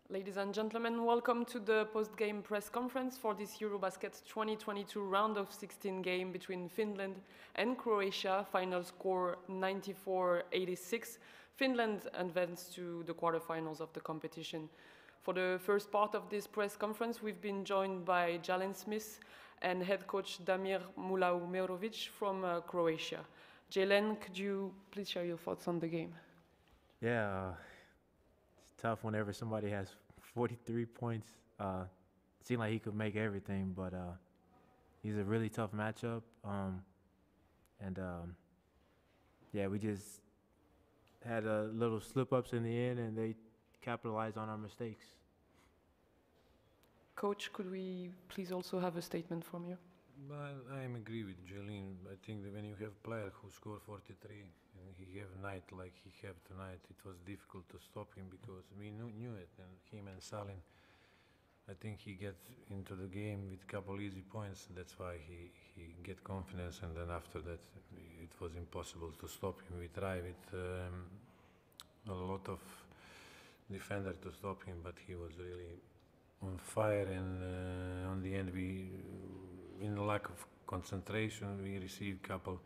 Ladies and gentlemen, welcome to the post-game press conference for this EuroBasket 2022 round of 16 game between Finland and Croatia. Final score 94-86. Finland advanced to the quarterfinals of the competition. For the first part of this press conference, we've been joined by Jalen Smith and head coach Damir Mulaumerovic from Croatia. Jalen, could you please share your thoughts on the game? Yeah, it's tough whenever somebody has 43 points. Seemed like he could make everything, but he's a really tough matchup. Yeah, we just had a little slip-ups in the end, and they capitalized on our mistakes. Coach, could we please also have a statement from you? Well, I agree with Jalen. I think that when you have a player who scored 43 and he have a night like he have tonight, it was difficult to stop him because we knew it. And him and Salin, I think he get into the game with a couple easy points. That's why he get confidence. And then after that, it was impossible to stop him. We try with a lot of defender to stop him, but he was really on fire. And on the end, in the lack of concentration, we received a couple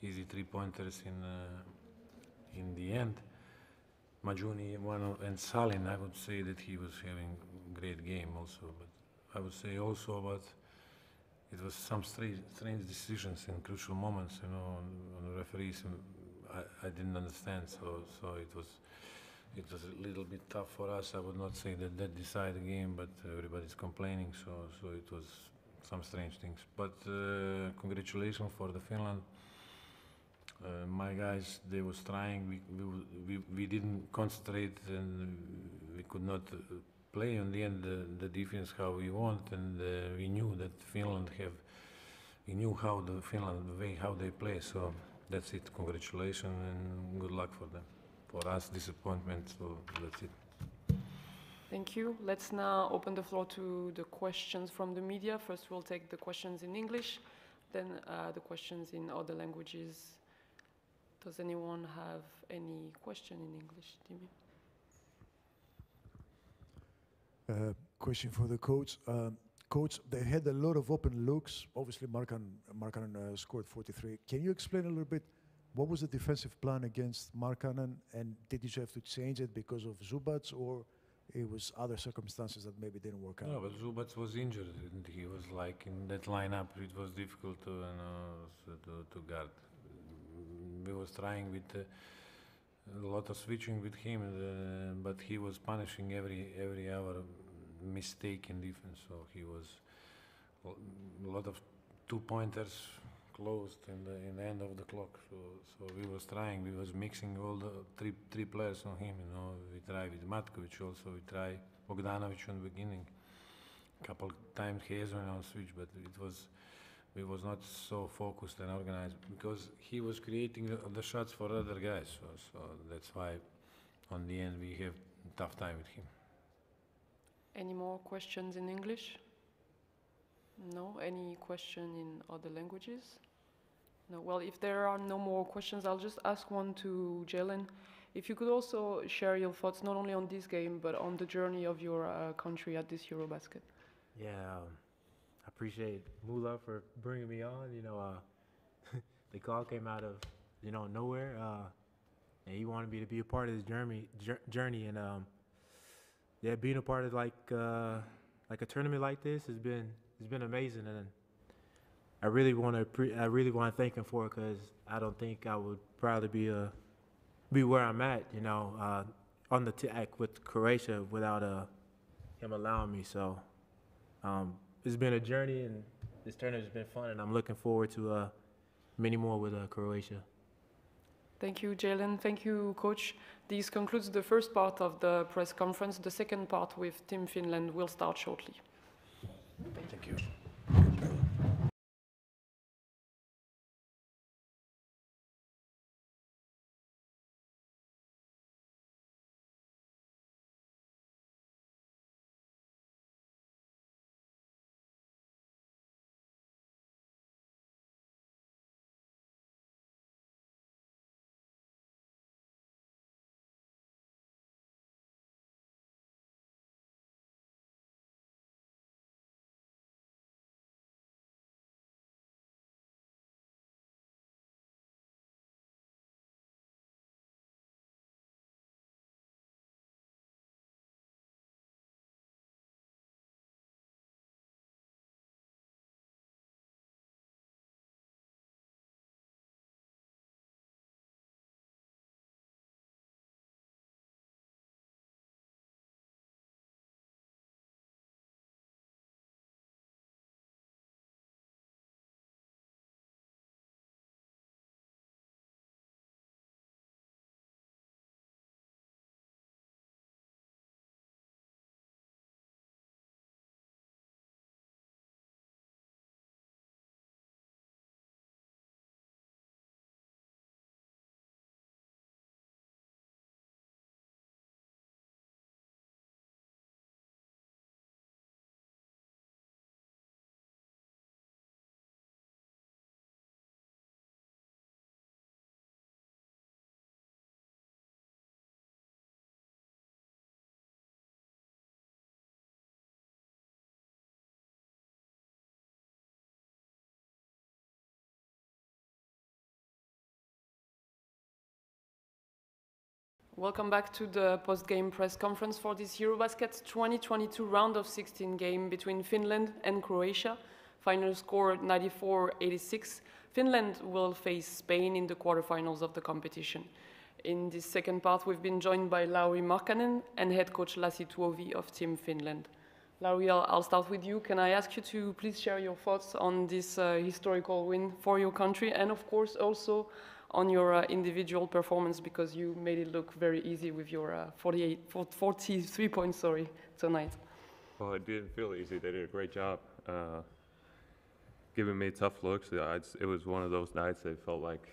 easy three-pointers in the end. Majuni and Salin, I would say that he was having a great game also, but I would say also about it was some strange decisions in crucial moments, on the referees. I didn't understand, so it was a little bit tough for us. I would not say that decided the game, but everybody's complaining, so it was some strange things. But congratulations for the Finland. My guys, they was trying. We didn't concentrate, and we could not play. On the end, the defense how we want, and we knew that Finland we knew how the way how they play. So that's it. Congratulations and good luck for them. For us, disappointment. So that's it. Thank you. Let's now open the floor to the questions from the media. First, we'll take the questions in English, then the questions in other languages. Does anyone have any question in English, Timmy? Question for the coach. Coach, they had a lot of open looks. Obviously, Markkanen scored 43. Can you explain a little bit what was the defensive plan against Markkanen, and did you have to change it because of Zubac, or it was other circumstances that maybe didn't work out? No, but Zubac was injured, and he was like in that lineup. It was difficult to guard. We was trying with a lot of switching with him, but he was punishing every hour mistake in defense. So he was a lot of 2-pointers closed in the end of the clock. So we was trying. We was mixing all the three players on him. We tried with Matkovic also. We tried Bogdanovic on the beginning. A couple times Hazen on switch, but we was not so focused and organized because he was creating the shots for other guys. So that's why, on the end, we have a tough time with him. Any more questions in English? No? Any question in other languages? No. Well, if there are no more questions, I'll just ask one to Jalen. If you could also share your thoughts not only on this game, but on the journey of your country at this EuroBasket. Yeah, I appreciate Mula for bringing me on. The call came out of nowhere, and he wanted me to be a part of this journey, and yeah, being a part of like a tournament like this has been amazing, and I really want to thank him for it, because I don't think I would probably be where I'm at, on the with Croatia without him allowing me. So it's been a journey, and this tournament has been fun, and I'm looking forward to many more with Croatia. Thank you, Jalen. Thank you, Coach. This concludes the first part of the press conference. The second part with Team Finland will start shortly. Thank you. Welcome back to the post-game press conference for this EuroBasket 2022 round of 16 game between Finland and Croatia. Final score 94-86. Finland will face Spain in the quarterfinals of the competition. In this second part, we've been joined by Lauri Markkanen and head coach Lassi Tuovi of Team Finland. Lauri, I'll start with you. Can I ask you to please share your thoughts on this historical win for your country, and of course also on your individual performance, because you made it look very easy with your 43 points, tonight. Well, it didn't feel easy. They did a great job giving me tough looks. It was one of those nights that felt like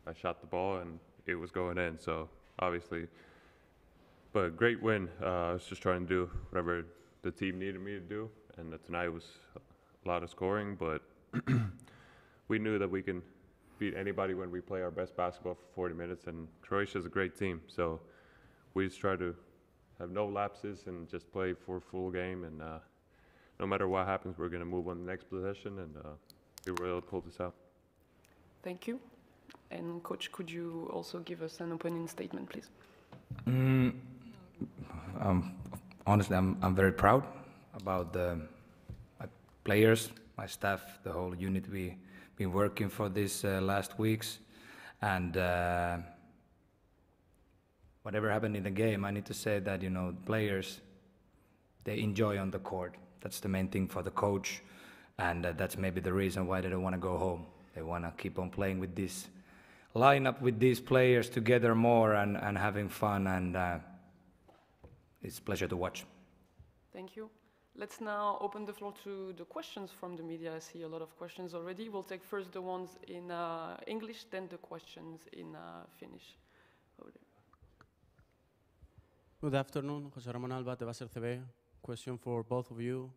I shot the ball and it was going in. So obviously, but great win. I was just trying to do whatever the team needed me to do, and tonight was a lot of scoring, but we knew that we can beat anybody when we play our best basketball for 40 minutes, and Croatia is a great team, so we just try to have no lapses and just play for a full game, and no matter what happens, we're going to move on the next possession, and we were able to pull this out. Thank you. And Coach, could you also give us an opening statement, please? Honestly, I'm very proud about my players, my staff, the whole unit. We've been working for this last weeks, and whatever happened in the game, I need to say that, you know, players, they enjoy on the court. That's the main thing for the coach, and that's maybe the reason why they don't want to go home. They want to keep on playing with this lineup, with these players together more, and having fun, and it's a pleasure to watch. Thank you. Let's now open the floor to the questions from the media. I see a lot of questions already. We'll take first the ones in English, then the questions in Finnish. Good afternoon, José Ramón Alba, Tebas RCB. Question for both of you.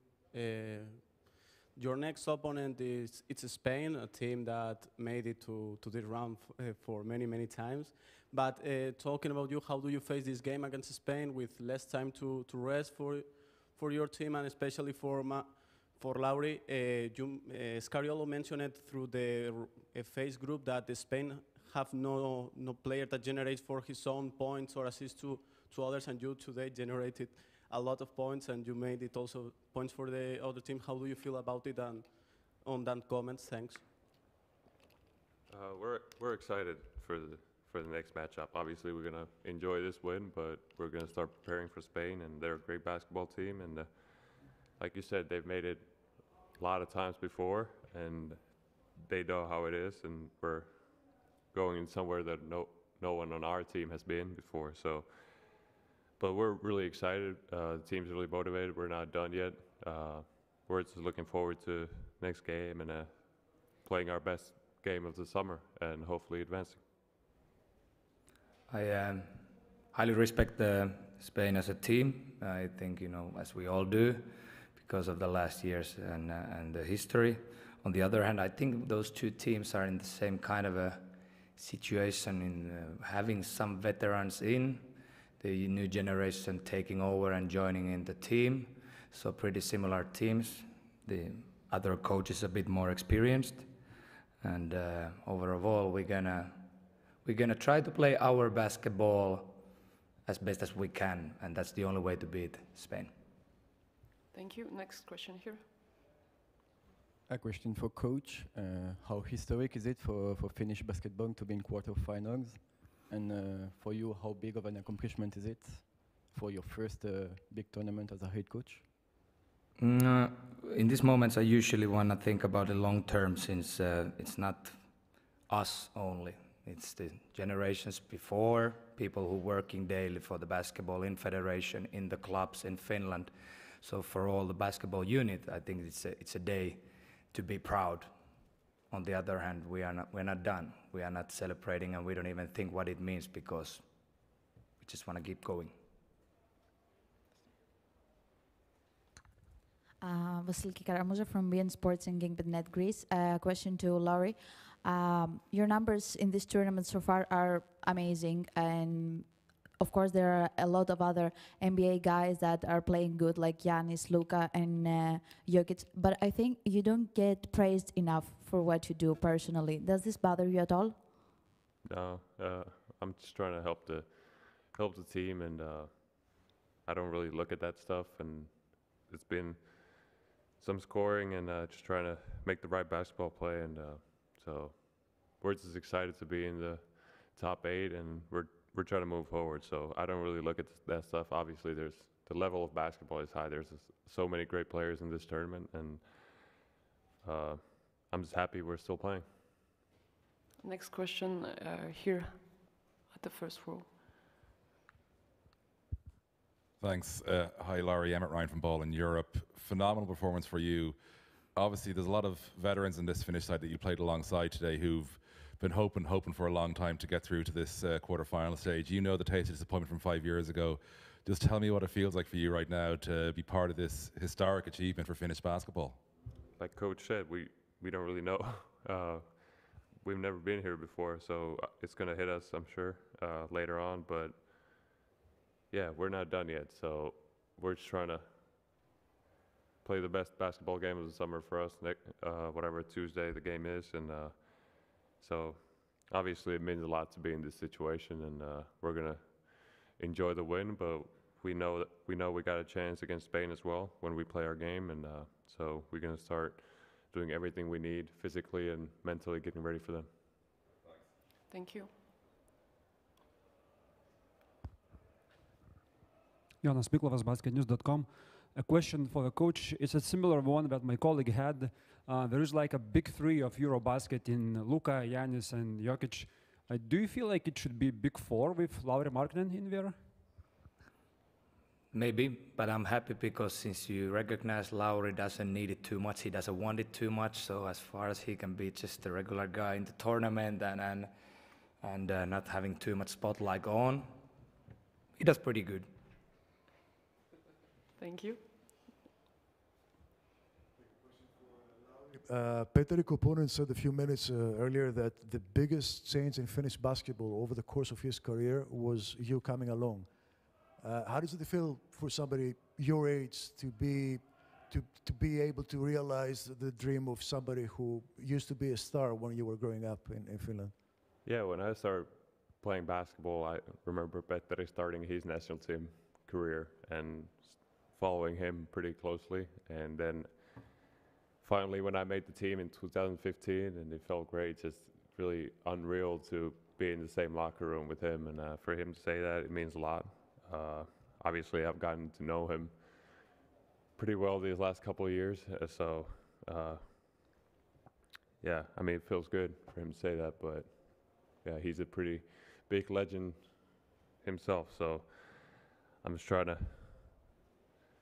Your next opponent it's Spain, a team that made it to this round for many times. But talking about you, how do you face this game against Spain with less time to rest for your team, and especially for Lauri? Scariolo mentioned it through the face group that Spain have no player that generates for his own points or assists to others, and you today generated a lot of points, and you made it also points for the other team. How do you feel about it, and on that comments? Thanks. We're excited for the next matchup. Obviously, we're gonna enjoy this win, but we're gonna start preparing for Spain, and they're a great basketball team. And like you said, they've made it a lot of times before, and they know how it is. And we're going in somewhere that no one on our team has been before. So. But we're really excited. The team's really motivated. We're not done yet. We're just looking forward to next game and playing our best game of the summer and hopefully advancing. I highly respect Spain as a team. I think, you know, as we all do, because of the last years and the history. On the other hand, I think those two teams are in the same kind of a situation in having some veterans in, the new generation taking over and joining in the team. So pretty similar teams. The other coach is a bit more experienced, and overall we're gonna try to play our basketball as best as we can, and that's the only way to beat Spain. Thank you. Next question here. A question for coach. How historic is it for Finnish basketball to be in quarterfinals? And for you, how big of an accomplishment is it for your first big tournament as a head coach? In these moments, I usually want to think about the long term, since it's not us only. It's the generations before, people who are working daily for the basketball in federation, in the clubs in Finland. So for all the basketball unit, I think it's a day to be proud. On the other hand, we're not done. We are not celebrating, and we don't even think what it means, because we just want to keep going. Vasiliki Karamuza from BN Sports and Gangbet.net Greece. Question to Lauri. Your numbers in this tournament so far are amazing, and of course there are a lot of other NBA guys that are playing good, like Giannis, Luka, and Jokic. But I think you don't get praised enough for what you do personally. Does this bother you at all? No, I'm just trying to help the help the team, and I don't really look at that stuff. And it's been some scoring and just trying to make the right basketball play. And so we're just excited to be in the top 8, and we're trying to move forward. So I don't really look at that stuff. Obviously, the level of basketball is high. There's so many great players in this tournament, and I'm just happy we're still playing. Next question here at the first row. Thanks. Hi, Laurie. Emmett Ryan from Ball in Europe. Phenomenal performance for you. Obviously, there's a lot of veterans in this Finnish side that you played alongside today who've been hoping for a long time to get through to this quarter-final stage. You know the taste of disappointment from 5 years ago. Just tell me what it feels like for you right now to be part of this historic achievement for Finnish basketball. Like Coach said, we don't really know. We've never been here before, so it's going to hit us, I'm sure, later on. But yeah, we're not done yet, so we're just trying to play the best basketball game of the summer for us, whatever Tuesday the game is. And so obviously it means a lot to be in this situation, and we're going to enjoy the win, but we know we got a chance against Spain as well when we play our game, and so we're going to start doing everything we need physically and mentally, getting ready for them. Thank you. Jonas Miklovas, basketnews.com. A question for the coach. It's a similar one that my colleague had. There is like a big 3 of EuroBasket in Luka, Giannis, and Jokic. Do you feel like it should be big 4 with Lauri Markkanen in there? Maybe, but I'm happy because since you recognize Lauri doesn't need it too much, he doesn't want it too much. So as far as he can be just a regular guy in the tournament and not having too much spotlight on, he does pretty good. Thank you. Petteri Koponen said a few minutes earlier that the biggest change in Finnish basketball over the course of his career was you coming along. How does it feel for somebody your age to be able to realize the dream of somebody who used to be a star when you were growing up in Finland? Yeah, when I started playing basketball, I remember Petteri starting his national team career and following him pretty closely. And then finally, when I made the team in 2015, and it felt great, just really unreal to be in the same locker room with him. And for him to say that, it means a lot. Obviously, I've gotten to know him pretty well these last couple of years. So, yeah, I mean, it feels good for him to say that. But, yeah, he's a pretty big legend himself. So I'm just trying to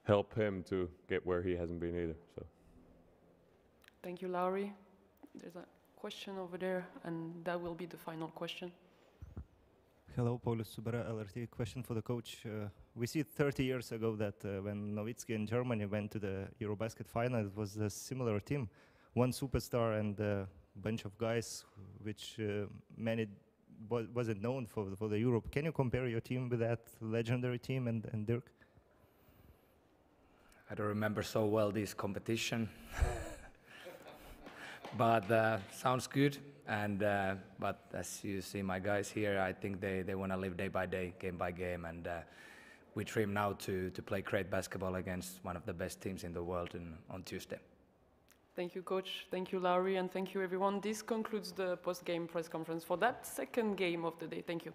help him to get where he hasn't been either. So. Thank you, Lauri. There's a question over there, and that will be the final question. Hello, Paulus Subera, LRT. Question for the coach. We see 30 years ago that when Nowitzki and Germany went to the EuroBasket final, it was a similar team. One superstar and a bunch of guys which many wasn't known for the Europe. Can you compare your team with that legendary team and Dirk? I don't remember so well this competition. But sounds good, and but as you see my guys here, I think they want to live day by day, game by game, and we dream now to play great basketball against one of the best teams in the world on Tuesday. Thank you, Coach. Thank you, Lauri, and thank you, everyone. This concludes the post-game press conference for that second game of the day. Thank you.